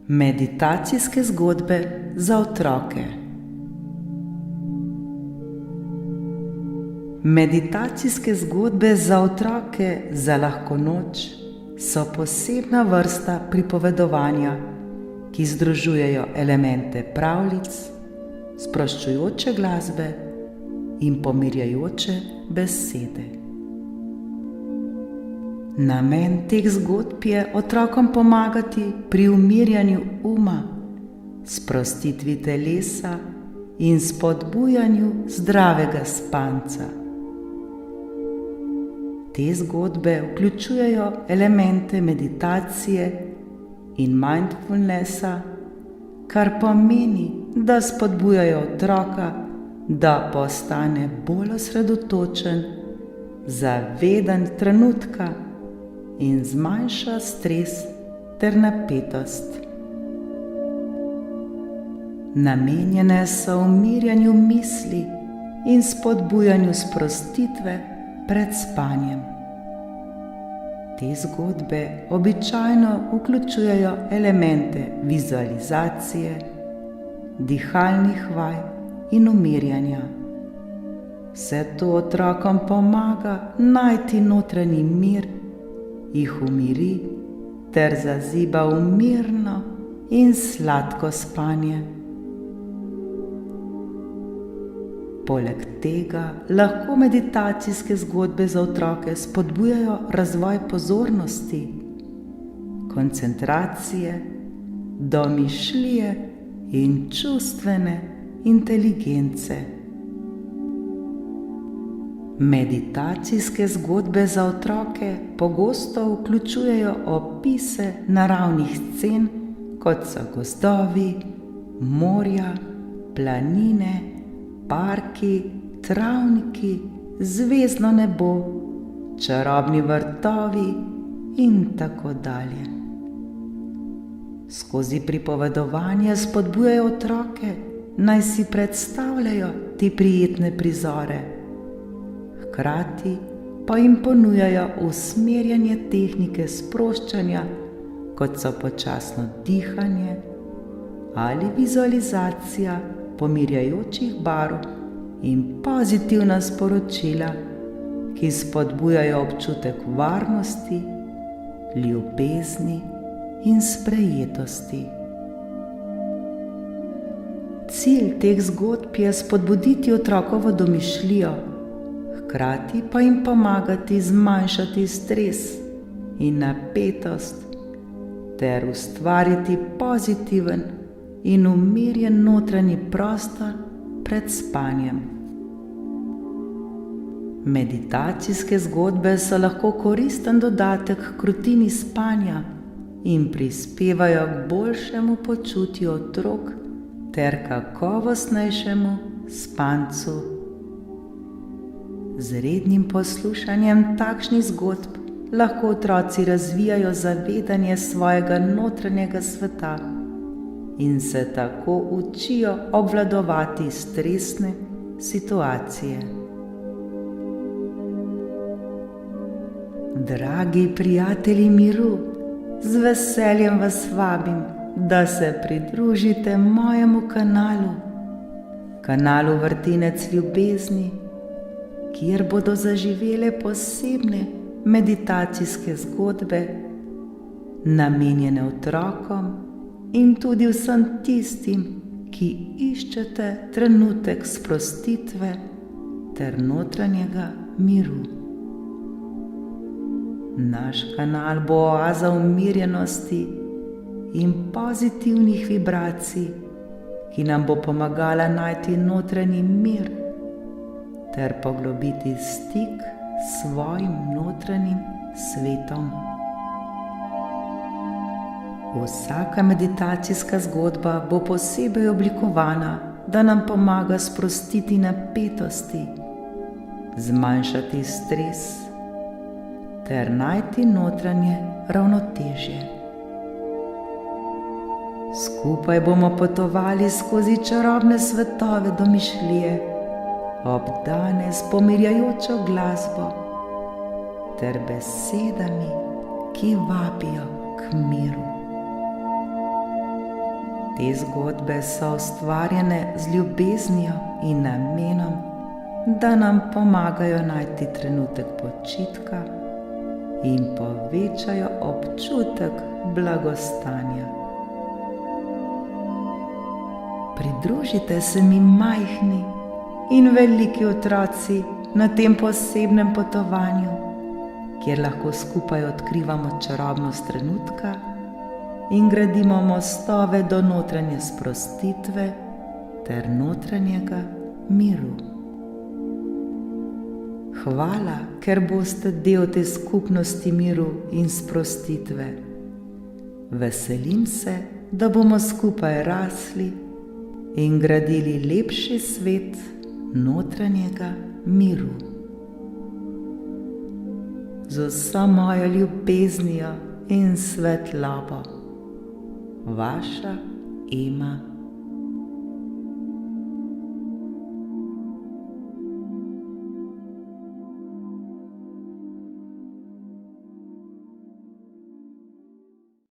Meditacijske zgodbe za otroke. Meditacijske zgodbe za otroke za lahko noč so posebna vrsta pripovedovanja, ki združujejo elemente pravljic, sproščujoče glasbe in pomirjajoče besede. Namen teh zgodb je otrokom pomagati pri umirjanju uma, sprostitvi telesa in spodbujanju zdravega spanca. Te zgodbe vključujejo elemente meditacije in mindfulnessa, kar pomeni, da spodbujajo otroka, da postane bolj osredotočen, zaveden trenutka in zmanjša stres ter napetost. Namenjene so umirjanju misli in spodbujanju sprostitve pred spanjem. Te zgodbe običajno vključujejo elemente vizualizacije, dihalnih vaj in umirjanja. Vse to otrokom pomaga najti notranji mir, jih umiri ter zaziba v mirno in sladko spanje. Poleg tega lahko meditacijske zgodbe za otroke spodbujajo razvoj pozornosti, koncentracije, domišljije in čustvene inteligence. Meditacijske zgodbe za otroke pogosto vključujejo opise naravnih scen, kot so gozdovi, morja, planine, parki, travniki, zvezdno nebo, čarobni vrtovi in tako dalje. Skozi pripovedovanje spodbujajo otroke, naj si predstavljajo te prijetne prizore, hkrati pa jim ponujajo usmerjanje tehnike sproščanja, kot so počasno dihanje ali vizualizacija pomirjajočih barv in pozitivna sporočila, ki spodbujajo občutek varnosti, ljubezni in sprejetosti. Cilj teh zgodb je spodbuditi otrokovo domišljijo, hkrati pa jim pomagati zmanjšati stres in napetost ter ustvariti pozitiven in umirjen notranji prostor pred spanjem. Meditacijske zgodbe so lahko koristen dodatek k rutini spanja in prispevajo k boljšemu počutju otrok ter kakovostnejšemu spancu. Z rednim poslušanjem takšnih zgodb lahko otroci razvijajo zavedanje svojega notranjega sveta in se tako učijo obvladovati stresne situacije. Dragi prijatelji miru, z veseljem vas vabim, da se pridružite mojemu kanalu Vrtinec ljubezni, kjer bodo zaživele posebne meditacijske zgodbe, namenjene otrokom in tudi vsem tistim, ki iščete trenutek sprostitve ter notranjega miru. Naš kanal bo oaza umirjenosti in pozitivnih vibracij, ki nam bo pomagala najti notranji mir ter poglobiti stik s svojim notranjim svetom. Vsaka meditacijska zgodba bo posebej oblikovana, da nam pomaga sprostiti napetosti, zmanjšati stres ter najti notranje ravnotežje. Skupaj bomo potovali skozi čarobne svetove domišljije, obdane s pomirjajočo glasbo ter besedami, ki vabijo k miru. Te zgodbe so ustvarjene z ljubeznijo in namenom, da nam pomagajo najti trenutek počitka in povečajo občutek blagostanja. Pridružite se mi majhni in veliki otroci na tem posebnem potovanju, kjer lahko skupaj odkrivamo čarobnost trenutka in gradimo mostove do notranje sprostitve ter notranjega miru. Hvala, ker boste del te skupnosti miru in sprostitve. Veselim se, da bomo skupaj rasli in gradili lepši svet notranjega miru. Z vso mojo ljubeznijo in svetlobo, vaša Ema.